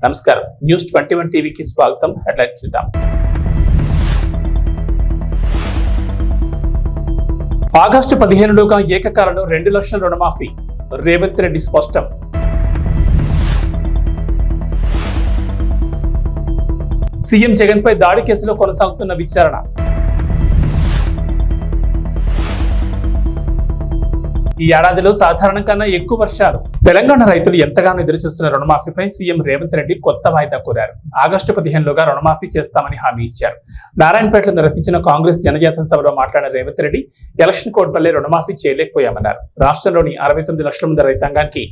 నమస్కారం. న్యూస్ 21 టీవీకి స్వాగతం. హెడ్లైన్స్ చూద్దాం. ఆగస్టు 15లోగా ఏకకాలంలో 2 లక్షల రుణమాఫీ, రేవంత్ రెడ్డి స్పష్టం. సీఎం జగన్ పై దాడి కేసులో కొనసాగుతున్న విచారణ. ఈ ఏడాదిలో సాధారణం కన్నా ఎక్కువ వర్షాలు. తెలంగాణ రైతులు ఎంతగానో ఎదురుచూస్తున్న రుణమాఫీపై సీఎం రేవంత్ రెడ్డి కొత్త వాయిదా కోరారు. ఆగస్టు 15లోగా రుణమాఫీ చేస్తామని హామీ ఇచ్చారు. నారాయణపేటలో నిర్వహించిన కాంగ్రెస్ జనజాతర సభలో మాట్లాడిన రేవంత్ రెడ్డి ఎలక్షన్ కోడ్ వల్లే రుణమాఫీ చేయలేకపోయామన్నారు. రాష్ట్రంలోని 69 లక్షల మంది రైతాంగానికి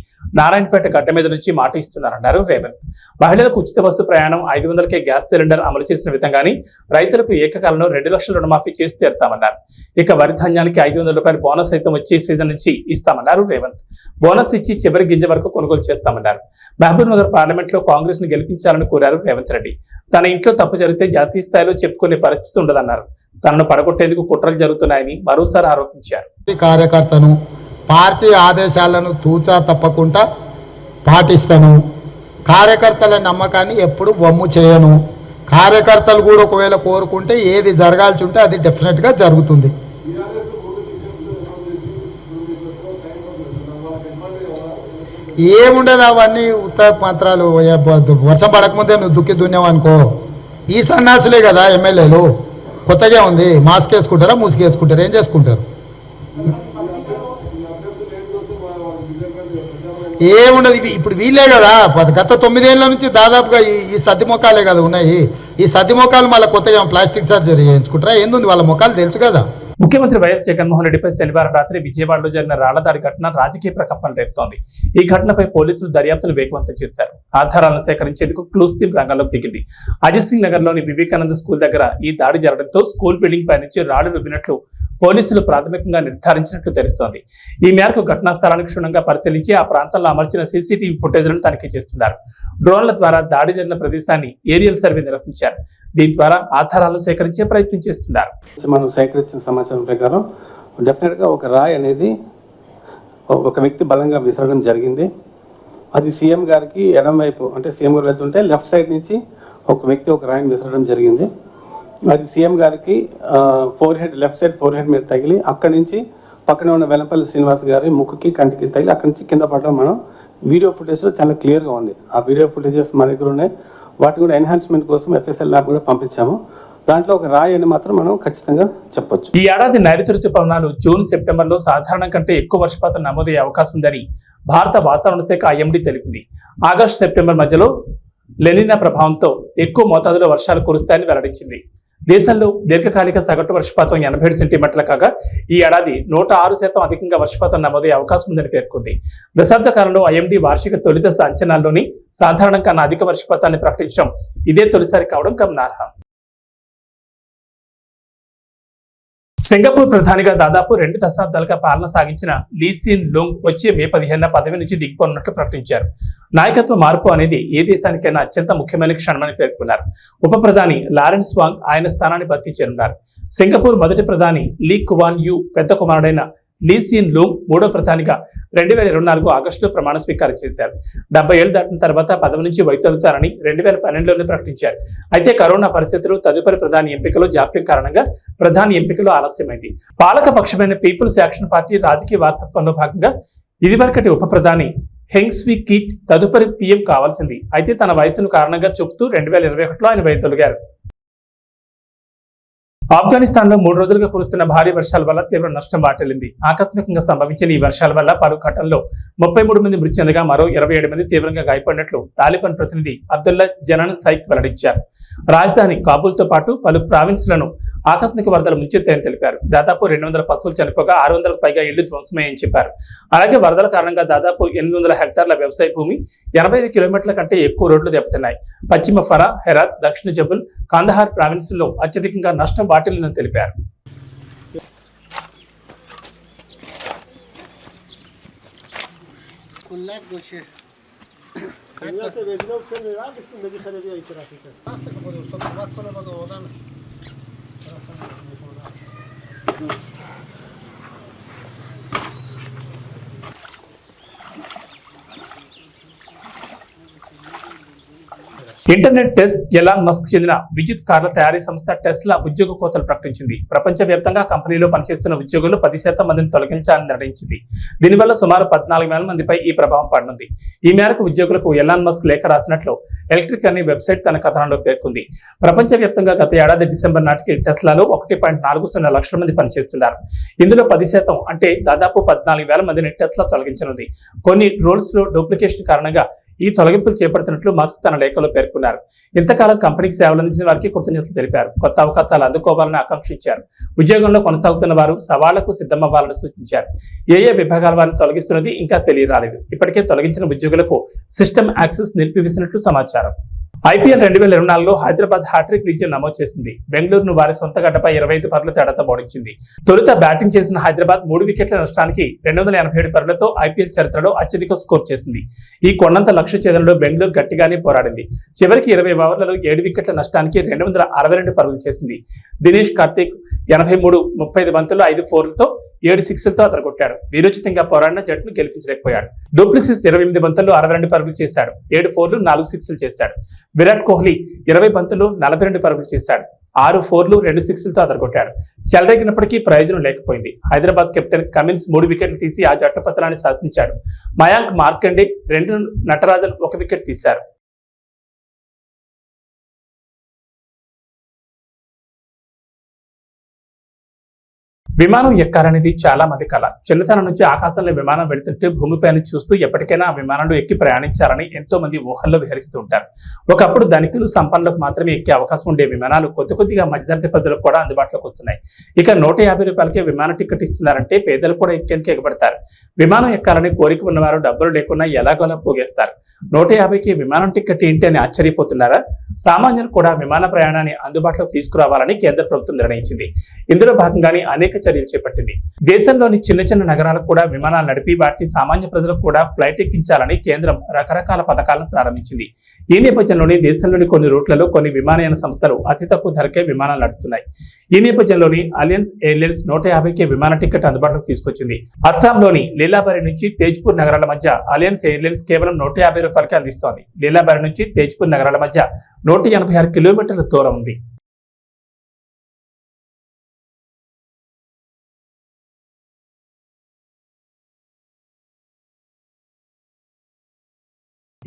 నారాయణపేట గడ్డ మీద నుంచి మాట ఇస్తున్నారన్నారు రేవంత్. మహిళలకు ఉచిత బస్సు ప్రయాణం, 500కే గ్యాస్ సిలిండర్ అమలు చేసిన విధంగానే రైతులకు ఏకకాలంలో 2 లక్షల రుణమాఫీ చేసి తీరుతామన్నారు. ఇక వరి ధాన్యానికి 500 రూపాయల బోనస్ సైతం వచ్చే సీజన్ నుంచి ఇస్తామన్నారు రేవంత్. బోనస్ ఇచ్చి చివరి గింజ వరకు కొనుగోలు చేస్తామన్నారు. మహబూబ్ నగర్ పార్లమెంట్ లో కాంగ్రెస్ ను గెలిపించాలని కోరారు రేవంత్ రెడ్డి. తన ఇంట్లో తప్పు జరిగితే జాతీయ స్థాయిలో చెప్పుకునే పరిస్థితి ఉండదన్నారు. తనను పడగొట్టేందుకు కుట్రలు జరుగుతున్నాయని మరోసారి ఆరోపించారు. కార్యకర్తను పార్టీ ఆదేశాలను తూచా తప్పకుండా పాటిస్తాను. కార్యకర్తల నమ్మకాన్ని ఎప్పుడు వమ్ము చేయను. కార్యకర్తలు కూడా ఒకవేళ కోరుకుంటే ఏది జరగాల్సి ఉంటే అది డెఫినెట్ గా జరుగుతుంది. ఏముండదు, అవన్నీ ఉత్తర మంత్రాలు. వర్షం పడకముందే నువ్వు దుక్కి దున్నావు అనుకో, ఈ సన్నాసులే కదా ఎమ్మెల్యేలు. కొత్తగా ఉంది, మాస్క్ వేసుకుంటారా ముసుగు వేసుకుంటారా, ఏం చేసుకుంటారు? ఏముండదు. ఇప్పుడు వీళ్ళే కదా గత 9 ఏళ్ల నుంచి దాదాపుగా ఈ సద్ది మొక్కలే కదా ఉన్నాయి. ఈ సద్ది మొక్కలు మళ్ళీ కొత్తగా ప్లాస్టిక్ సర్జరీ చేయించుకుంటారా? ఏంది, వాళ్ళ మొక్కలు తెలుసు కదా. ముఖ్యమంత్రి వైఎస్ జగన్మోహన్ రెడ్డిపై శనివారం రాత్రి విజయవాడలో జరిగిన రాళ్లదాడి ఘటన రాజకీయ ప్రకంపనలు రేపుతోంది. ఈ ఘటనపై పోలీసులు దర్యాప్తును వేగవంతం చేశారు. ఆధారాలను సేకరించేందుకు క్లూస్ టీం రంగంలోకి దిగింది. అజిత్ సింగ్ నగర్ లోని వివేకానంద స్కూల్ దగ్గర ఈ దాడి జరగడంతో స్కూల్ బిల్డింగ్ పై నుంచి రాళ్లు రుబ్బినట్లు పోలీసులు ప్రాథమికంగా నిర్ధారించినట్లు తెలుస్తోంది. ఈ మేరకు ఘటనా స్థలానికి క్షుణ్ణంగా పరిశీలించి ఆ ప్రాంతంలో అమర్చిన సీసీటీవీ ఫుటేజ్లను తనిఖీ చేస్తున్నారు. డ్రోన్ల ద్వారా దాడి జరిగిన ప్రదేశాన్ని ఏరియల్ సర్వే నిర్వహించారు. దీని ద్వారా ఆధారాలను సేకరించే ప్రయత్నం చేస్తున్నారు. మనం సేకరించిన సమాచారం ప్రకారం డెఫినెట్ గా ఒక రాయి అనేది ఒక వ్యక్తి బలంగా విసరడం జరిగింది. అది సీఎం గారికి ఎడం వైపు, అంటే సీఎం గారు వెళ్తుంటే లెఫ్ట్ సైడ్ నుంచి ఒక వ్యక్తి ఒక రాయిని విసరడం జరిగింది. అది సీఎం గారికి లెఫ్ట్ సైడ్ ఫోర్ హెడ్ మీద తగిలి అక్కడి నుంచి పక్కనే ఉన్న వెల్లంపల్లి శ్రీనివాస్ గారి ముక్కుకి కంటికి తగిలి అక్కడి నుంచి కింద పడడం మనం వీడియో ఫుటేజ్ లో చాలా క్లియర్గా ఉంది. ఆ వీడియో ఫుటేజెస్ మా దగ్గర ఉన్నాయి. వాటిని కూడా ఎన్హాన్స్మెంట్ కోసం ఎఫ్ఎస్ఎల్ ల్యాబ్ కూడా పంపించాము. దాంట్లో ఒక రాయి అని మాత్రం మనం ఖచ్చితంగా చెప్పొచ్చు. ఈ ఏడాది నైరుతి రుతుపవనాలు జూన్, సెప్టెంబర్లో సాధారణం కంటే ఎక్కువ వర్షపాతం నమోదయ్యే అవకాశం ఉందని భారత వాతావరణ శాఖ ఐఎండీ తెలిపింది. ఆగస్టు, సెప్టెంబర్ మధ్యలో లెనినా ప్రభావంతో ఎక్కువ మోతాదులో వర్షాలు కురుస్తాయని వెల్లడించింది. దేశంలో దీర్ఘకాలిక సగటు వర్షపాతం 87 సెంటీమీటర్లు కాగా ఈ ఏడాది 106% అధికంగా వర్షపాతం నమోదయ్యే అవకాశం ఉందని పేర్కొంది. దశాబ్ద కాలంలో ఐఎండీ వార్షిక తొలిదశ అంచనాల్లోని సాధారణం కన్నా అధిక వర్షపాతాన్ని ప్రకటించడం ఇదే తొలిసారి కావడం గమనార్హం. సింగపూర్ ప్రధానిగా దాదాపు 2 దశాబ్దాలుగా పాలన సాగించిన లీ సియన్ లూంగ్ వచ్చే మే 15న పదవి నుంచి దిగిపోనున్నట్లు ప్రకటించారు. నాయకత్వ మార్పు అనేది ఏ దేశానికైనా అత్యంత ముఖ్యమైన క్షణమని పేర్కొన్నారు. ఉప ప్రధాని లారెన్స్ వాంగ్ ఆయన స్థానాన్ని భర్తీ చేయనున్నారు. సింగపూర్ మొదటి ప్రధాని లీ కువాన్ యూ పెద్ద కుమారుడైన లీ సియన్ లూంగ్ మూడో ప్రధానిగా 2024 ఆగస్టులో ప్రమాణ స్వీకారం చేశారు. 70 ఏళ్లు దాటిన తర్వాత పదవి నుంచి వైదొలుగుతారని 2012లోనే ప్రకటించారు. అయితే కరోనా పరిస్థితులు, తదుపరి ప్రధాని ఎంపికలో జాప్యం కారణంగా ప్రధాని ఎంపికలో ఆలస్యమైంది. పాలక పక్షమైన పీపుల్స్ యాక్షన్ పార్టీ రాజకీయ వారసత్వంలో భాగంగా ఇదివరకటి ఉప ప్రధాని హెంగ్ స్వీ కీట్ తదుపరి పీఎం కావాల్సింది. అయితే తన వయసును కారణంగా చూపుతూ 2021లో ఆయన వైదొలిగారు. ఆఫ్ఘనిస్తాన్ లో 3 రోజులుగా కురుస్తున్న భారీ వర్షాల వల్ల తీవ్ర నష్టం వాటిల్లింది. ఆకస్మికంగా సంభవించిన ఈ వర్షాల వల్ల పలు ఘటనల్లో 33 మంది మృతి చెందగా మరో 27 మంది తీవ్రంగా గాయపడినట్లు తాలిబాన్ ప్రతినిధి అబ్దుల్లా జనాన్ సైక్ వెల్లడించారు. రాజధాని కాబూల్ తో పాటు పలు ప్రావిన్స్లను ఆకస్మిక వరదలు ముంచెత్తాయని తెలిపారు. దాదాపు 200 పశువులు చనిపోగా 600కు పైగా ఇళ్లు ధ్వంసమయ్యాయని చెప్పారు. అలాగే వరదల కారణంగా దాదాపు 800 హెక్టార్ల వ్యవసాయ భూమి, 85 కిలోమీటర్ల కంటే ఎక్కువ రోడ్లు దెబ్బతిన్నాయి. పశ్చిమ ఫరా, హెరాత్, దక్షిణ జబుల్, కందహార్ ప్రావిన్స్ లో అత్యధికంగా నష్టం వాటిల్లిందని తెలిపారు. ఇంటర్నెట్ టెస్ట్ ఎలాన్ మస్క్ చెందిన విద్యుత్ కార్ల తయారీ సంస్థ టెస్లా ఉద్యోగ కోతలు ప్రకటించింది. ప్రపంచవ్యాప్తంగా కంపెనీలో పనిచేస్తున్న ఉద్యోగులు 10% మందిని తొలగించాలని నిర్ణయించింది. దీనివల్ల సుమారు 14,000 మందిపై ఈ ప్రభావం పడనుంది. ఈ మేరకు ఉద్యోగులకు ఎలాన్ మస్క్ లేఖ రాసినట్లు ఎలక్ట్రిక్ అనే వెబ్సైట్ తన కథనంలో పేర్కొంది. ప్రపంచవ్యాప్తంగా గత ఏడాది డిసెంబర్ నాటికి టెస్లాలో 1.40 లక్షల మంది పనిచేస్తున్నారు. ఇందులో 10% అంటే దాదాపు 14,000 మందిని టెస్లా తొలగించనుంది. కొన్ని రోల్స్ లో డూప్లికేషన్ కారణంగా ఈ తొలగింపులు చేపడుతున్నట్లు మస్క్ తన లేఖలో పేర్కొన్నారు. ఇంతకాలం కంపెనీకి సేవలు అందించిన వారికి కృతజ్ఞతలు తెలిపారు. కొత్త అవకాశాలు అందుకోవాలని ఆకాంక్షించారు. ఉద్యోగంలో కొనసాగుతున్న వారు సవాళ్లకు సిద్ధమవ్వాలని సూచించారు. ఏ విభాగాల వారిని తొలగిస్తున్నది ఇంకా తెలియరాలేదు. ఇప్పటికే తొలగించిన ఉద్యోగులకు సిస్టమ్ యాక్సెస్ నిలిపివేసినట్లు సమాచారం. IPL 2024లో హైదరాబాద్ హ్యాట్రిక్ విజయం నమోదు చేసింది. బెంగళూరును వారి సొంత గడ్డపై 25 పరుగుల తేడాతో ఓడించింది. తొలుత బ్యాటింగ్ చేసిన హైదరాబాద్ 3 వికెట్ల నష్టానికి 287 పరుగులతో IPL చరిత్రలో అత్యధిక స్కోర్ చేసింది. ఈ కొండంత లక్ష్య ఛేదనలో బెంగళూరు గట్టిగానే పోరాడింది. చివరికి 20 ఓవర్లలో 7 వికెట్ల నష్టానికి 262 పరుగులు చేసింది. దినేష్ కార్తిక్ 83, 35 బంతుల్లో 5 4లతో 7 6లతో అదరగొట్టాడు. వీరోచితంగా పోరాడిన జట్టును గెలిపించలేకపోయాడు. డూప్లిసిస్ 28 బంతుల్లో 62 పరుగులు చేశాడు. 7 4లు 4 6లు చేశాడు. విరాట్ కోహ్లీ 20 బంతుల్లో 42 పరుగులు చేశాడు. 6 4లు 2 6లతో అదరగొట్టాడు. చెలరేగినప్పటికీ ప్రయోజనం లేకపోయింది. హైదరాబాద్ కెప్టెన్ కమిన్స్ 3 వికెట్లు తీసి ఆ జట్టు పతనాన్ని శాసించాడు. మయాంక్ మార్కండే 2, నటరాజన్ 1 వికెట్ తీశారు. విమానం ఎక్కాలనేది చాలా మంది కల. చిన్నతనం నుంచి ఆకాశంలో విమానం వెళుతుంటే భూమిపైన చూస్తూ ఎప్పటికైనా ఆ విమానంలో ఎక్కి ప్రయాణించాలని ఎంతో మంది ఊహల్లో విహరిస్తూ ఉంటారు. ఒకప్పుడు ధనికులు సంపన్నులకు మాత్రమే ఎక్కే అవకాశం ఉండే విమానాలు కొద్దిగా మధ్యతరగతి ప్రజలకు కూడా అందుబాటులోకి వస్తున్నాయి. ఇక 150 రూపాయలకే విమాన టికెట్ ఇస్తున్నారంటే పేదలు కూడా ఎక్కేందుకు ఎగబడతారు. విమానం ఎక్కాలని కోరిక ఉన్నవారు డబ్బులు లేకున్నా ఎలాగోలా పోగేస్తారు. 150కి విమానం టికెట్ ఏంటి అని ఆశ్చర్యపోతున్నారా? సామాన్యులు కూడా విమాన ప్రయాణాన్ని అందుబాటులోకి తీసుకురావాలని కేంద్ర ప్రభుత్వం నిర్ణయించింది. ఇందులో భాగంగానే అనేక చర్యలు చేపట్టింది. దేశంలోని చిన్న నగరాలకు కూడా విమానాలు నడిపి వాటిని సామాన్య ప్రజలకు కూడా ఫ్లైట్ ఎక్కించాలని కేంద్రం రకరకాల పథకాలను ప్రారంభించింది. ఈ నేపథ్యంలోని దేశంలోని కొన్ని రూట్లలో కొన్ని విమానయాన సంస్థలు అతి తక్కువ ధరకే విమానాలు నడుపుతున్నాయి. ఈ నేపథ్యంలోని అలయన్స్ ఎయిర్లైన్స్ 150కే విమాన టికెట్ అందుబాటులోకి తీసుకొచ్చింది. అస్సాంలోని లీలాబారి నుంచి తేజ్పూర్ నగరాల మధ్య అలయన్స్ ఎయిర్లైన్స్ కేవలం 150 రూపాయలకే అందిస్తోంది. లీలాబారి నుంచి తేజ్పూర్ నగరాల మధ్య 186 కిలోమీటర్ల దూరం ఉంది.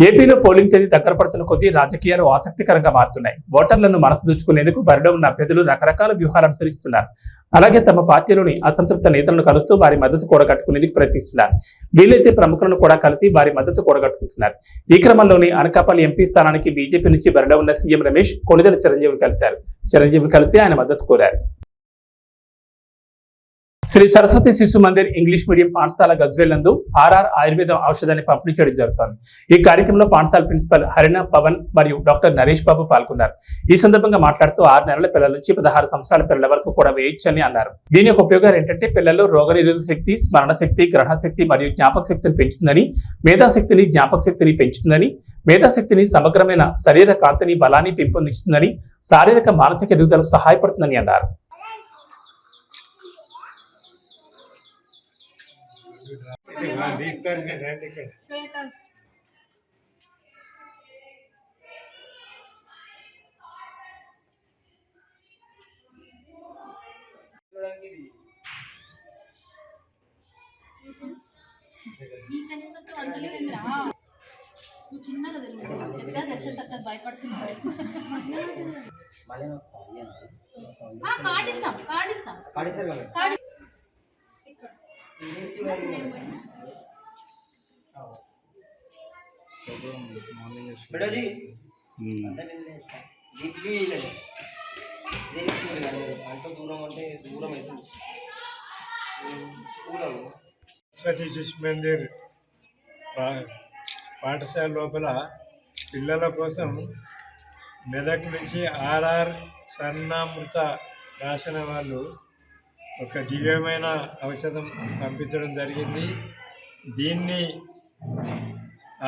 ఏపీలో పోలింగ్ తేదీ దగ్గర పడుతున్న కొద్దీ రాజకీయాలు ఆసక్తికరంగా మారుతున్నాయి. ఓటర్లను మనసు దోచుకునేందుకు బరిలో ఉన్న అభ్యర్థులు రకరకాల వ్యూహాలు అనుసరిస్తున్నారు. అలాగే తమ పార్టీలోని అసంతృప్త నేతలను కలుస్తూ వారి మద్దతు కూడగట్టుకునేందుకు ప్రయత్నిస్తున్నారు. వీలైతే ప్రముఖులను కూడా కలిసి వారి మద్దతు కూడగట్టుకుంటున్నారు. ఈ క్రమంలోని అనకాపల్లి ఎంపీ స్థానానికి బీజేపీ నుంచి బరిలో ఉన్న సీఎం రమేష్ కొణిదెల చిరంజీవిని కలిశారు. చిరంజీవి కలిసి ఆయన మద్దతు కోరారు. శ్రీ సరస్వతి శిశు మందిర్ ఇంగ్లీష్ మీడియం పాఠశాల గజ్వేల్ నందు RR ఆయుర్వేదం ఔషధాన్ని పంపిణీ చేయడం జరుగుతోంది. ఈ కార్యక్రమంలో పాఠశాల ప్రిన్సిపల్ హరిణ పవన్ మరియు డాక్టర్ నరేష్ బాబు పాల్గొన్నారు. ఈ సందర్భంగా మాట్లాడుతూ 6 నెలల పిల్లల నుంచి 16 సంవత్సరాల పిల్లల వరకు కూడా వేయొచ్చని అన్నారు. దీని యొక్క ఉపయోగాలు ఏంటంటే పిల్లల్లో రోగనిరోధక శక్తి, స్మరణ శక్తి, గ్రహణ శక్తి మరియు జ్ఞాపక శక్తిని పెంచుతుందని, మేధాశక్తిని, జ్ఞాపక శక్తిని పెంచుతుందని, మేధాశక్తిని, సమగ్రమైన శరీర కాంతిని, బలాన్ని పెంపొందిస్తుందని, శారీరక మానసిక ఎదుగుదలకు సహాయపడుతుందని అన్నారు. చిన్నగా పెద్ద దర్శక భయపడుతున్నాడు. కార్డు సరస్వతి శిశు మందిర్ పాఠశాల లోపల పిల్లల కోసం మెదక్ నుంచి RR స్వర్ణామృత రాసిన వాళ్ళు ఒక దివ్యమైన ఔషధం పంపించడం జరిగింది. దీన్ని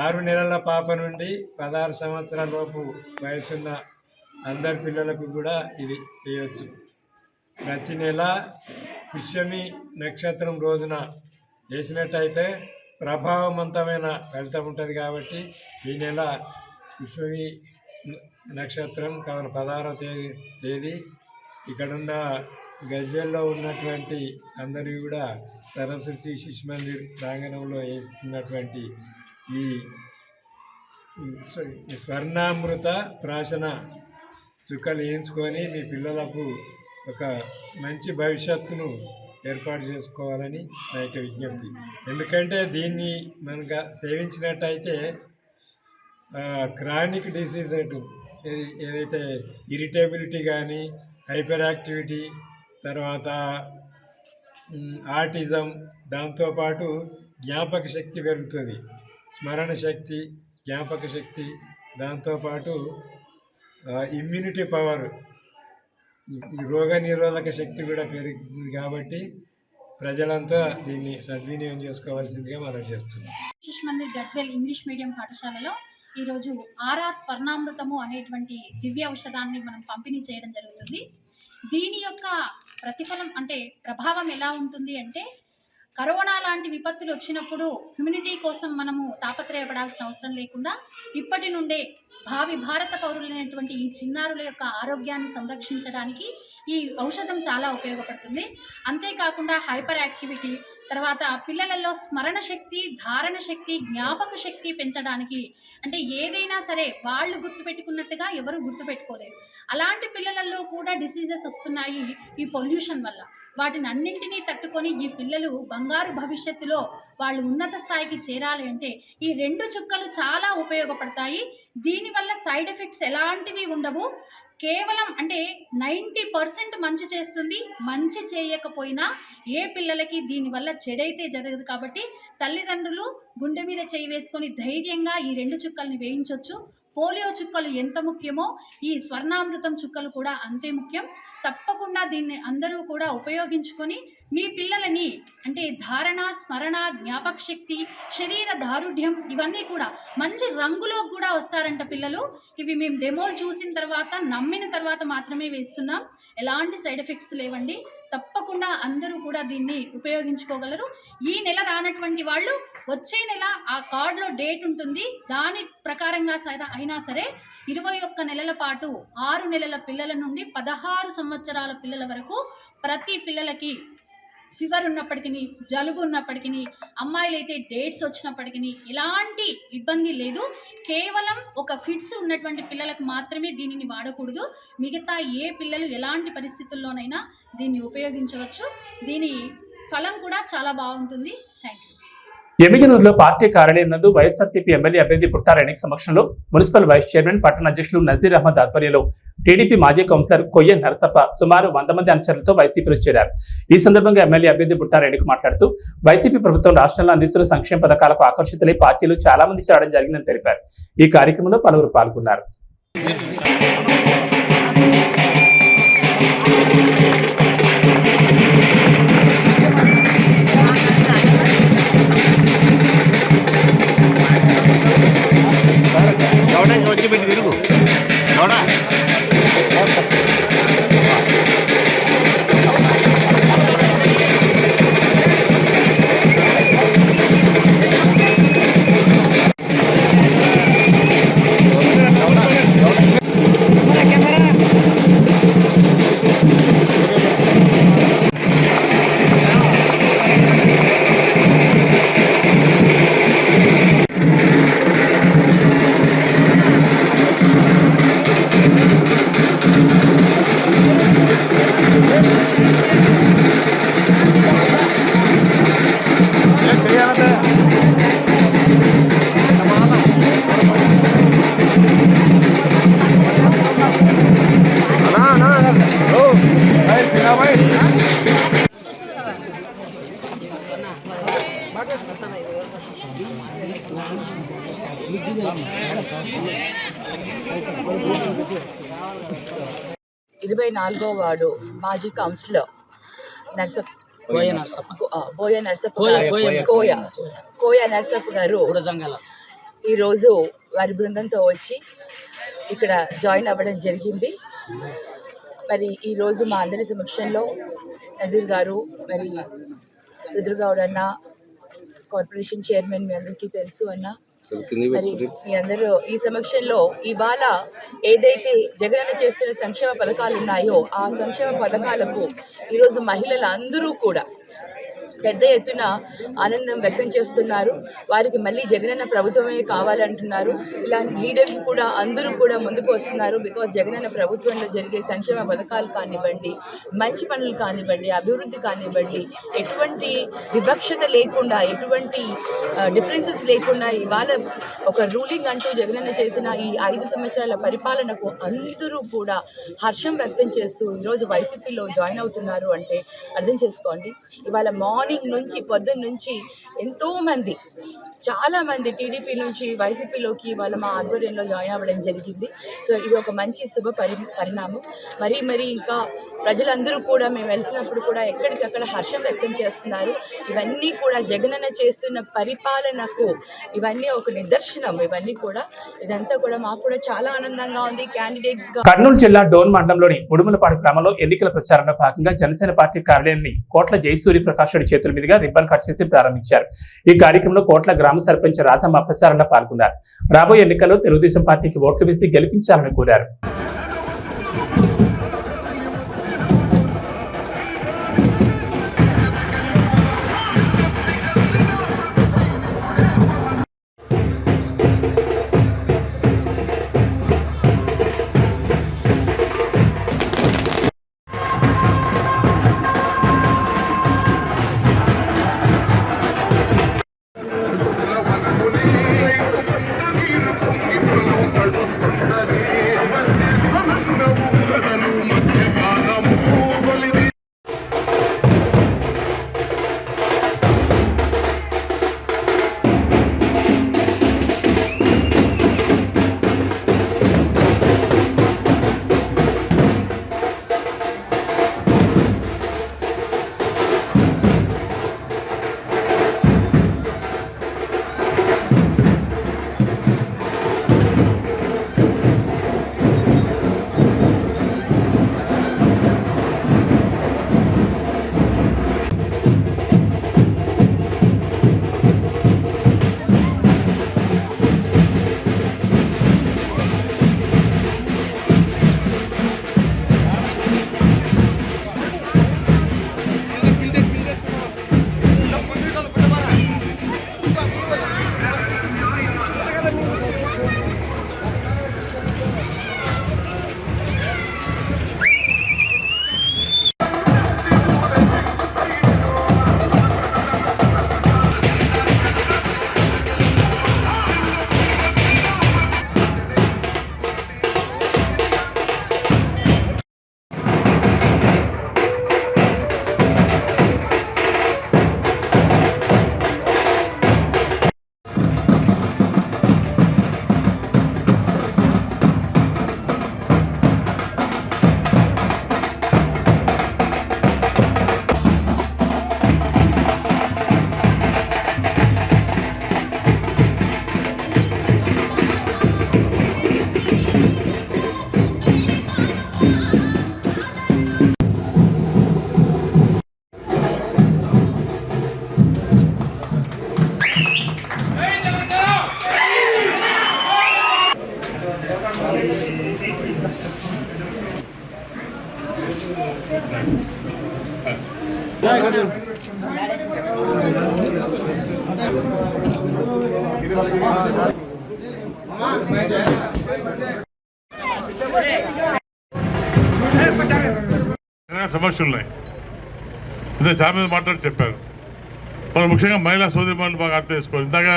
6 నెలల పాప నుండి 16 సంవత్సరాల లోపు వయసున్న అందరి పిల్లలకు కూడా ఇది చేయవచ్చు. ప్రతి నెల పుష్యమి నక్షత్రం రోజున వేసినట్టయితే ప్రభావవంతమైన ఫలితం ఉంటుంది. కాబట్టి ఈ నెల పుష్యమి నక్షత్రం కావున 16వ తేదీ ఇక్కడున్న గజ్వేల్లో ఉన్నటువంటి అందరివి కూడా సరస్వతి శిశు మందిర్ ప్రాంగణంలో వేస్తున్నటువంటి ఈ స్వర్ణామృత ప్రాశన చుక్కలు వేయించుకొని మీ పిల్లలకు ఒక మంచి భవిష్యత్తును ఏర్పాటు చేసుకోవాలని నా యొక్క విజ్ఞప్తి. ఎందుకంటే దీన్ని మనకు సేవించినట్టయితే క్రానిక్ డిసీజ్ ఏదైతే ఇరిటేబిలిటీ కానీ, హైపర్ యాక్టివిటీ, తర్వాత ఆటిజం, దాంతోపాటు జ్ఞాపక శక్తి పెరుగుతుంది, స్మరణ శక్తి, జ్ఞాపక శక్తి, దాంతోపాటు ఇమ్యూనిటీ పవర్, రోగ నిరోధక శక్తి కూడా పెరుగుతుంది. కాబట్టి ప్రజలంతా దీన్ని సద్వినియోగం చేసుకోవాల్సిందిగా మనం చేస్తున్నాం. శిశు మందిర్ గజ్వేల్ ఇంగ్లీష్ మీడియం పాఠశాలలో ఈరోజు ఆర్ఆర్ స్వర్ణామృతము అనేటువంటి దివ్య ఔషధాన్ని మనం పంపిణీ చేయడం జరుగుతుంది. దీని యొక్క ప్రతిఫలం అంటే ప్రభావం ఎలా ఉంటుంది అంటే, కరోనా లాంటి విపత్తులు వచ్చినప్పుడు హ్యూమినిటీ కోసం మనము తాపత్రయపడాల్సిన అవసరం లేకుండా ఇప్పటి నుండే భావి భారత పౌరులైనటువంటి ఈ చిన్నారుల యొక్క ఆరోగ్యాన్ని సంరక్షించడానికి ఈ ఔషధం చాలా ఉపయోగపడుతుంది. అంతేకాకుండా హైపర్ యాక్టివిటీ, తర్వాత పిల్లలలో స్మరణ శక్తి, ధారణ శక్తి, జ్ఞాపక శక్తి పెంచడానికి, అంటే ఏదైనా సరే వాళ్ళు గుర్తుపెట్టుకున్నట్టుగా ఎవరు గుర్తుపెట్టుకోలేరు. అలాంటి పిల్లలలో కూడా డిసీజెస్ వస్తున్నాయి ఈ పొల్యూషన్ వల్ల. వాటిని అన్నింటినీ తట్టుకొని ఈ పిల్లలు బంగారు భవిష్యత్తులో వాళ్ళు ఉన్నత స్థాయికి చేరాలి అంటే ఈ 2 చుక్కలు చాలా ఉపయోగపడతాయి. దీనివల్ల సైడ్ ఎఫెక్ట్స్ ఎలాంటివి ఉండవు. కేవలం అంటే 90% మంచి చేస్తుంది. మంచి చేయకపోయినా ఏ పిల్లలకి దీనివల్ల చెడైతే జరగదు. కాబట్టి తల్లిదండ్రులు గుండె మీద చేయి వేసుకొని ధైర్యంగా ఈ 2 చుక్కల్ని వేయించవచ్చు. పోలియో చుక్కలు ఎంత ముఖ్యమో ఈ స్వర్ణామృతం చుక్కలు కూడా అంతే ముఖ్యం. తప్పకుండా దీన్ని అందరూ కూడా ఉపయోగించుకొని మీ పిల్లలని అంటే ధారణ, స్మరణ, జ్ఞాపక శక్తి, శరీర దారుఢ్యం ఇవన్నీ కూడా మంచి రంగులో కూడా వస్తారంట పిల్లలు. ఇవి మేము డెమోలు చూసిన తర్వాత నమ్మిన తర్వాత మాత్రమే వేస్తున్నాం. ఎలాంటి సైడ్ ఎఫెక్ట్స్ లేవండి. తప్పకుండా అందరూ కూడా దీన్ని ఉపయోగించుకోగలరు. ఈ నెల రానటువంటి వాళ్ళు వచ్చే నెల ఆ కార్డులో డేట్ ఉంటుంది, దాని ప్రకారంగా అయినా సరే 21 నెలల పాటు 6 నెలల పిల్లల నుండి 16 సంవత్సరాల పిల్లల వరకు ప్రతి పిల్లలకి ఫీవర్ ఉన్నప్పటికీ, జలుబు ఉన్నప్పటికీ, అమ్మాయిలైతే డేట్స్ వచ్చినప్పటికీ ఎలాంటి ఇబ్బంది లేదు. కేవలం ఒక ఫిట్స్ ఉన్నటువంటి పిల్లలకు మాత్రమే దీనిని వాడకూడదు. మిగతా ఏ పిల్లలు ఎలాంటి పరిస్థితుల్లోనైనా దీన్ని ఉపయోగించవచ్చు. దీని ఫలం కూడా చాలా బాగుంటుంది. Thank you. ఎమ్మిగనూరులో పార్టీ కార్యాలయం నందు వైఎస్ఆర్సీపీ ఎమ్మెల్యే అభ్యర్థి పుట్టారెడ్డి సమక్షంలో మున్సిపల్ వైస్ చైర్మన్, పట్టణ అధ్యక్షులు నజీర్ అహ్మద్ ఆధ్వర్యంలో టీడీపీ మాజీ కౌన్సిలర్ కొయ్య నరసప్ప సుమారు 100 మంది అనుచరులతో వైసీపీలో చేరారు. ఈ సందర్భంగా ఎమ్మెల్యే అభ్యర్థి పుట్టారెడ్డికి మాట్లాడుతూ వైసీపీ ప్రభుత్వం రాష్ట్రంలో అందిస్తున్న సంక్షేమ పథకాలకు ఆకర్షితులై పార్టీలు చాలా మంది చేరడం జరిగిందని తెలిపారు. ఈ కార్యక్రమంలో పలువురు పాల్గొన్నారు. వచ్చి పెట్టి తిరుగు అవునా. 24వ వార్డు మాజీ కౌన్సిలర్ కోయ నరసప్ప గారు ఈరోజు వారి బృందంతో వచ్చి ఇక్కడ జాయిన్ అవ్వడం జరిగింది. మరి ఈరోజు మా అందరి సమక్షంలో నజీర్ గారు, మరి రుద్రగౌడ్ అన్న, కార్పొరేషన్ చైర్మన్ మీ అందరికీ తెలుసు అన్న, మరి మీ అందరూ ఈ సమక్షంలో ఇవాళ ఏదైతే జగనన్న చేస్తున్న సంక్షేమ పథకాలు ఉన్నాయో ఆ సంక్షేమ పథకాలకు ఈరోజు మహిళలు అందరూ కూడా పెద్ద ఎత్తున ఆనందం వ్యక్తం చేస్తున్నారు. వారికి మళ్ళీ జగనన్న ప్రభుత్వమే కావాలంటున్నారు. ఇలాంటి లీడర్స్ కూడా అందరూ కూడా ముందుకు వస్తున్నారు. బికాజ్ జగనన్న ప్రభుత్వంలో జరిగే సంక్షేమ పథకాలు కానివ్వండి, మంచి పనులు కానివ్వండి, అభివృద్ధి కానివ్వండి, ఎటువంటి వివక్షత లేకుండా, ఎటువంటి డిఫరెన్సెస్ లేకుండా ఇవాళ ఒక రూలింగ్ అంటూ జగనన్న చేసిన ఈ 5 సంవత్సరాల పరిపాలనకు అందరూ కూడా హర్షం వ్యక్తం చేస్తూ ఈరోజు వైసీపీలో జాయిన్ అవుతున్నారు అంటే అర్థం చేసుకోండి. ఇవాళ మార్నింగ్ నుంచి పొద్దున్న నుంచి ఎంతోమంది చాలామంది టీడీపీ నుంచి వైసీపీలోకి వాళ్ళ మా ఆధ్వర్యంలో జాయిన్ అవ్వడం జరిగింది. సో ఇది ఒక మంచి శుభ పరిణామం. మరి ఇంకా ప్రజలందరూ కూడా మేము వెళ్తున్నప్పుడు కూడా ఎక్కడికక్కడ హర్షం వ్యక్తం చేస్తున్నారు. ఇవన్నీ కూడా జగనన్న చేస్తున్న పరిపాలనకు ఇవన్నీ ఒక నిదర్శనం. ఇవన్నీ కూడా ఇదంతా కూడా మాకు కూడా చాలా ఆనందంగా ఉంది. క్యాండిడేట్స్ గా కర్నూలు జిల్లా డోన్ మండలంలోని ముడుమలపాడు గ్రామంలో ఎన్నికల ప్రచారంలో భాగంగా జనసేన పార్టీ కార్యాలయాన్ని కోట్ల జయసూరి ప్రకాష్ రెడ్డి చేతుల మీదుగా రిబ్బన్ కట్ చేసి ప్రారంభించారు. ఈ కార్యక్రమంలో కోట్ల గ్రామ సర్పంచ్ రాధమ్మ ప్రచారంలో పాల్గొన్నారు. రాబోయే ఎన్నికల్లో తెలుగుదేశం పార్టీకి ఓట్లు వేసి గెలిపించాలని కోరారు. సమస్యలు ఉన్నాయి. ఇదే చాలా మంది మాట్లాడి చెప్పారు. వాళ్ళు ముఖ్యంగా మహిళా సోదరిమణులు బాగా అర్థం చేసుకోవాలి. ఇందాక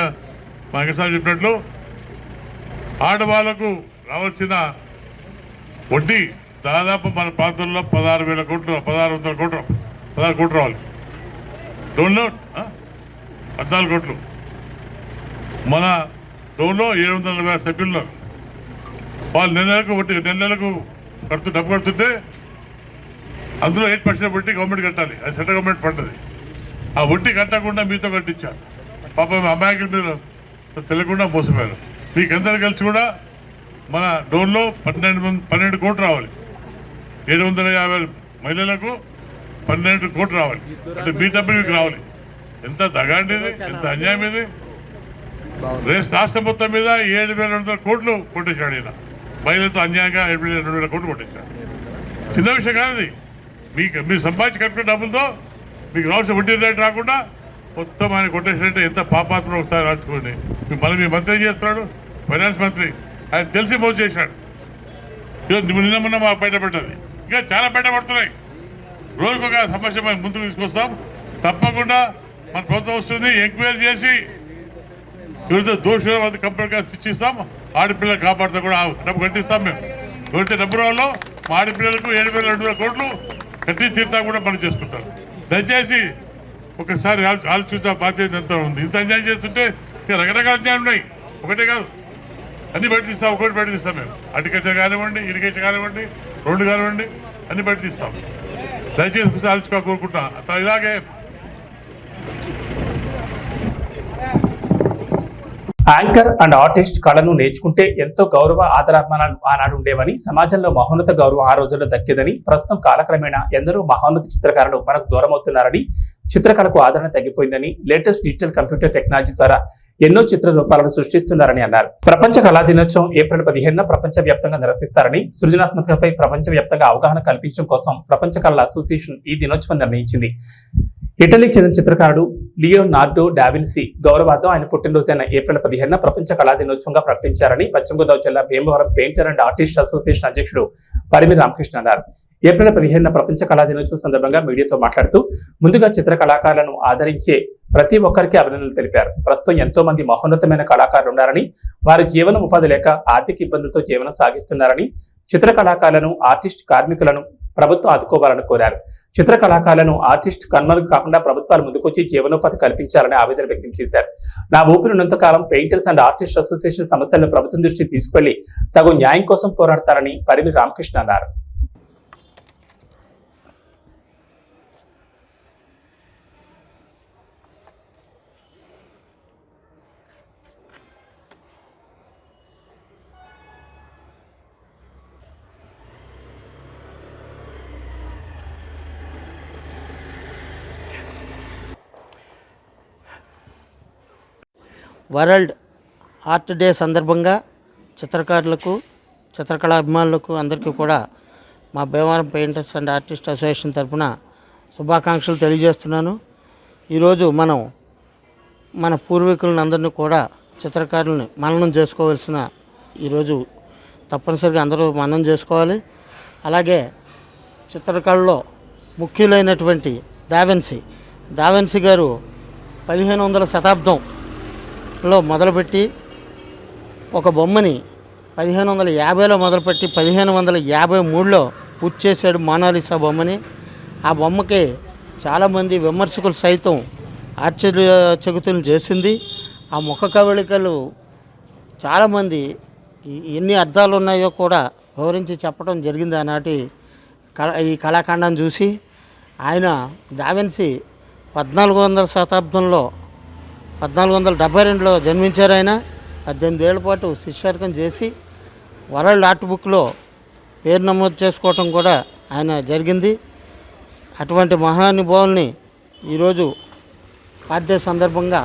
మా వెంకటస్వామి చెప్పినట్లు ఆడవాళ్లకు రావాల్సిన వడ్డీ దాదాపు మన ప్రాంతంలో 16,000 కోట్లు 1600 కోట్లు 16 కోట్లు రావాలి. లోన్లో 14 కోట్లు. మన లోన్లో 740 సభ్యుల్లో వాళ్ళు నెలకు వడ్డీ నెలకు డబ్బు కడుతుంటే అందులో 8% వడ్డీ గవర్నమెంట్ కట్టాలి. అది సెంట్రల్ గవర్నమెంట్ ఫండ్. అది ఆ వడ్డీ కట్టకుండా మీతో కట్టించారు. పాపం అమాయకులు మీరు తెలియకుండా మోసపోయారు. మీకందరూ కలిసి కూడా మన డోన్లో 12 కోట్లు రావాలి. 750 మహిళలకు 12 కోట్లు రావాలి. అంటే మీ డబ్బు మీకు రావాలి. ఎంత దగాండి ఇది, ఎంత అన్యాయం ఇది. రాష్ట్రం మొత్తం మీద 7,200 కోట్లు కొట్టేశాడు ఈయన. మహిళలతో అన్యాయంగా 7,200 కోట్లు కొట్టేశాడు. చిన్న విషయం కాదు ఇది. మీరు సంపాదించి కట్టుకున్న డబ్బులతో మీకు రావాల్సిన వడ్డీ రేటు రాకుండా మొత్తం ఆయన కొట్టేసినట్టే ఎంత పాపాత్మ ఒకసారి రాసుకోండి. మళ్ళీ మీ మంత్రి ఏం చేస్తున్నాడు? ఫైనాన్స్ మంత్రి. ఆయన తెలిసి మోసం చేశాడు. నిన్న మొన్న మాకు బయటపడ్డది. ఇంకా చాలా బయటపడుతున్నాయి. రోజుకొక సమస్య మనం ముందుకు తీసుకొస్తాం. తప్పకుండా మన ప్రభుత్వం వస్తుంది, ఎంక్వైరీ చేసి ఎవరితో దోషులు వాళ్ళ కంప్లీట్గా శిక్షిస్తాం. ఆడపిల్లలు కాపాడుతూ కూడా డబ్బు కట్టిస్తాం. మేము ఎవరైతే డబ్బు రావాలో మా ఆడపిల్లలకు 7,200 కోట్లు కట్టి తీర్థా కూడా పని చేసుకుంటాం. దయచేసి ఒకసారి ఆలోచించే బాధ్యత ఎంత ఉంది. ఇంత అన్యాయం చేస్తుంటే ఇంకా రకరకాల అన్యాయం ఉన్నాయి. ఒకటే కాదు, అన్ని బయట తీస్తాం. ఒకటి బయట తీస్తాం. మేము అగ్రికల్చర్ కానివ్వండి, ఇరిగేషన్ కానివ్వండి, రోడ్డు కానివ్వండి, అన్ని బయట తీస్తాం. దయచేసి ఒకసారి ఆలోచించుకో కోరుకుంటున్నా. ఇలాగే యాంకర్ అండ్ ఆర్టిస్ట్ కళను నేర్చుకుంటే ఎంతో గౌరవ ఆదరాభిమానాలు ఆనాడు ఉండేవని, సమాజంలో మహోన్నత గౌరవం ఆ రోజుల్లో దక్కేదని, ప్రస్తుతం కాలక్రమేణా ఎందరో మహోన్నత చిత్రకారులు మనకు దూరం అవుతున్నారని, చిత్రకళకు ఆదరణ తగ్గిపోయిందని, లేటెస్ట్ డిజిటల్ కంప్యూటర్ టెక్నాలజీ ద్వారా ఎన్నో చిత్ర రూపాలను సృష్టిస్తున్నారని అన్నారు. ప్రపంచ కళా దినోత్సవం ఏప్రిల్ 15న ప్రపంచ వ్యాప్తంగా నిర్వహిస్తారని, సృజనాత్మకతపై ప్రపంచ వ్యాప్తంగా అవగాహన కల్పించడం కోసం ప్రపంచ కళల అసోసియేషన్ ఈ దినోత్సవం నిర్ణయించింది. ఇటలీకి చెందిన చిత్రకారుడు లియోనార్డో డావిన్సీ గౌరవార్థం ఆయన పుట్టినరోజైన ఏప్రిల్ 15న ప్రపంచ కళా దినోత్సవంగా ప్రకటించారని పశ్చిమ గోదావరి జిల్లా Bhimavaram painter and artist association అధ్యక్షుడు పరిమి రామకృష్ణ అన్నారు. ఏప్రిల్ 15న ప్రపంచ కళా దినోత్సవం సందర్భంగా మీడియాతో మాట్లాడుతూ ముందుగా చిత్ర కళాకారులను ఆదరించే ప్రతి ఒక్కరికి అభినందనలు తెలిపారు. ప్రస్తుతం ఎంతో మంది మహోన్నతమైన కళాకారులు ఉన్నారని, వారి జీవన ఉపాధి లేక ఆర్థిక ఇబ్బందులతో జీవనం సాగిస్తున్నారని, చిత్ర కళాకారులను, ఆర్టిస్ట్ కార్మికులను ప్రభుత్వం ఆదుకోవాలని కోరారు. చిత్ర కళాకారులను, ఆర్టిస్ట్ కన్మరుగు కాకుండా ప్రభుత్వాలు ముందుకొచ్చి జీవనోపాధి కల్పించాలని ఆవేదన వ్యక్తం చేశారు. నా ఊపిరినంత కాలం పెయింటర్స్ అండ్ ఆర్టిస్ట్ అసోసియేషన్ సమస్యలను ప్రభుత్వం దృష్టికి తీసుకెళ్లి తగు న్యాయం కోసం పోరాడతారని పరిమి రామకృష్ణ అన్నారు. వరల్డ్ ఆర్ట్ డే సందర్భంగా చిత్రకారులకు, చిత్రకళా అభిమానులకు అందరికీ కూడా మా Bhimavaram painters and artist association తరఫున శుభాకాంక్షలు తెలియజేస్తున్నాను. ఈరోజు మనం మన పూర్వీకులను అందరినీ కూడా చిత్రకారులని మననం చేసుకోవాల్సిన ఈరోజు తప్పనిసరిగా అందరూ మననం చేసుకోవాలి. అలాగే చిత్రకళలో ముఖ్యులైనటువంటి దావిన్సీ గారు 1500వ శతాబ్దంలో మొదలుపెట్టి ఒక బొమ్మని 1550లో మొదలుపెట్టి 1553లో పూర్తి చేశాడు మోనాలిసా బొమ్మని. ఆ బొమ్మకి చాలామంది విమర్శకులు సైతం ఆశ్చర్యచకితులను చేసింది. ఆ ముఖ కవళికలు చాలామంది ఎన్ని అర్థాలు ఉన్నాయో కూడా వివరించి చెప్పడం జరిగింది ఆనాటి ఈ కళాఖండాన్ని చూసి. ఆయన దావిన్సీ 1400 శతాబ్దంలో 1472లో జన్మించారు. ఆయన 18 ఏళ్ల పాటు శిష్యార్కం చేసి వరల్డ్ ఆర్ట్ బుక్లో పేరు నమోదు చేసుకోవటం కూడా ఆయన జరిగింది. అటువంటి మహానుభావుల్ని ఈరోజు ఆర్ట్ డే సందర్భంగా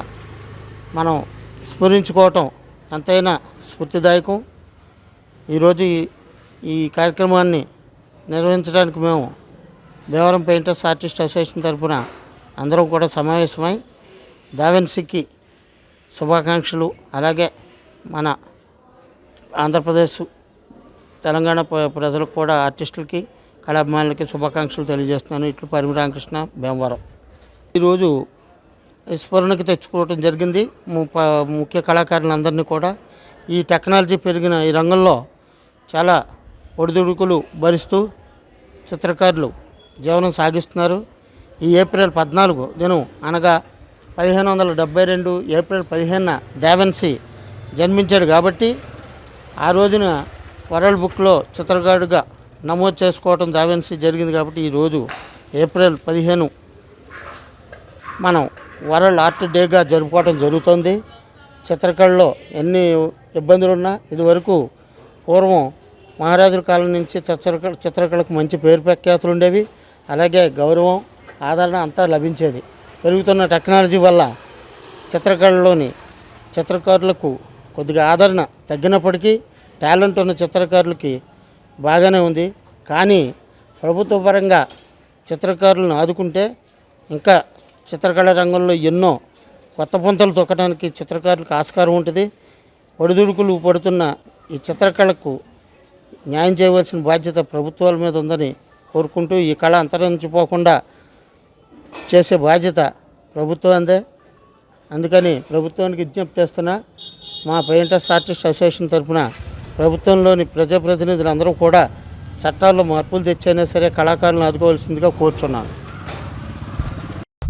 మనం స్మరించుకోవటం ఎంతైనా స్ఫూర్తిదాయకం. ఈరోజు ఈ కార్యక్రమాన్ని నిర్వహించడానికి మేము భీమవరం పెయింటర్స్ ఆర్టిస్ట్ అసోసియేషన్ తరఫున అందరం కూడా సమావేశమై దావిన్సీకి శుభాకాంక్షలు, అలాగే మన ఆంధ్రప్రదేశ్, తెలంగాణ ప్రజలకు కూడా ఆర్టిస్టులకి, కళాభిమానులకి శుభాకాంక్షలు తెలియజేస్తున్నాను. ఇట్లు పరిమి రామకృష్ణ, భీమవరం. ఈరోజు స్మరణకి తెచ్చుకోవడం జరిగింది ముఖ్య కళాకారులందరినీ కూడా. ఈ టెక్నాలజీ పెరిగిన ఈ రంగంలో చాలా ఒడిదుడుకులు భరిస్తూ చిత్రకారులు జీవనం సాగిస్తున్నారు. ఈ ఏప్రిల్ 14 దినం అనగా 1572 ఏప్రిల్ 15న దావిన్సీ జన్మించాడు కాబట్టి ఆ రోజున వరల్డ్ బుక్లో చిత్రకారుడిగా నమోదు చేసుకోవటం దావిన్సీ జరిగింది. కాబట్టి ఈరోజు ఏప్రిల్ 15 మనం వరల్డ్ ఆర్ట్ డేగా జరుపుకోవటం జరుగుతుంది. చిత్రకళలో ఎన్ని ఇబ్బందులున్నా ఇదివరకు పూర్వం మహారాజుల కాలం నుంచి చిత్రకళకు మంచి పేరు ప్రఖ్యాతులు ఉండేవి. అలాగే గౌరవం, ఆదరణ అంతా లభించేది. పెరుగుతున్న టెక్నాలజీ వల్ల చిత్రకళలోని చిత్రకారులకు కొద్దిగా ఆదరణ తగ్గినప్పటికీ టాలెంట్ ఉన్న చిత్రకారులకి బాగానే ఉంది. కానీ ప్రభుత్వ పరంగా చిత్రకారులను ఆదుకుంటే ఇంకా చిత్రకళ రంగంలో ఎన్నో కొత్త పుంతలు తొక్కడానికి చిత్రకారులకు ఆస్కారం ఉంటుంది. ఒడిదుడుకులు పడుతున్న ఈ చిత్రకళకు న్యాయం చేయవలసిన బాధ్యత ప్రభుత్వాల మీద ఉందని కోరుకుంటూ ఈ కళ అంతరించిపోకుండా చేసే బాధ్యత ప్రభుత్వందే. అందుకని ప్రభుత్వానికి విజ్ఞప్తి చేస్తున్నా, మా పెయింటర్స్ ఆర్టిస్ట్ అసోసియేషన్ తరఫున ప్రభుత్వంలోని ప్రజాప్రతినిధులందరూ కూడా చట్టాల్లో మార్పులు తెచ్చైనా సరే కళాకారులను ఆదుకోవాల్సిందిగా కోరుచున్నాను.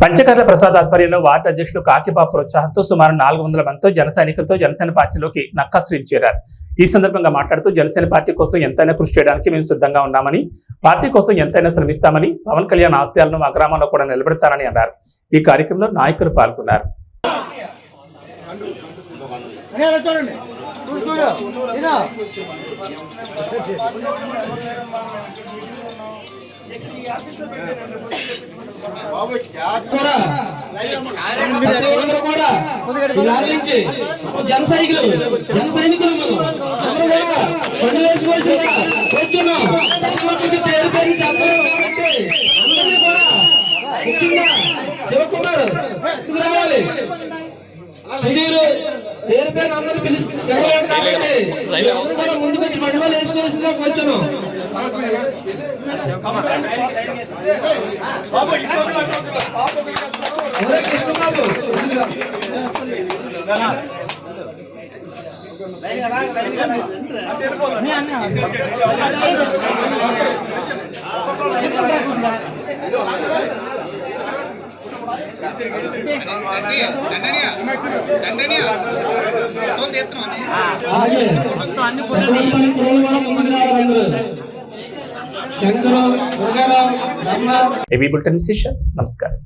పంచకర్ల ప్రసాద్ ఆధ్వర్యంలో వార్డు అధ్యక్షులు కాకిబాబు ప్రోత్సాహంతో సుమారు 400 మందితో జన సైనికులతో జనసేన పార్టీలోకి నక్కాశ్రీలు చేరారు. ఈ సందర్భంగా మాట్లాడుతూ జనసేన పార్టీ కోసం ఎంతైనా కృషి చేయడానికి మేము సిద్ధంగా ఉన్నామని, పార్టీ కోసం ఎంతైనా శ్రమిస్తామని, పవన్ కళ్యాణ్ ఆశయాలను మా గ్రామంలో కూడా నిలబెడతారని అన్నారు. ఈ కార్యక్రమంలో నాయకులు పాల్గొన్నారు. జన సైనికులు పేరు పేరు శివకుమార్ రావాలి. మీరు పేరు పేరు అందరూ పిలుస్తారు. ముందుకు వచ్చి మడివాళ్ళు వేసుకోవాల్సిందిగా వచ్చాను. కృష్ణబాబు ఏబీ బులెటిన్ శిష్య నమస్కారం.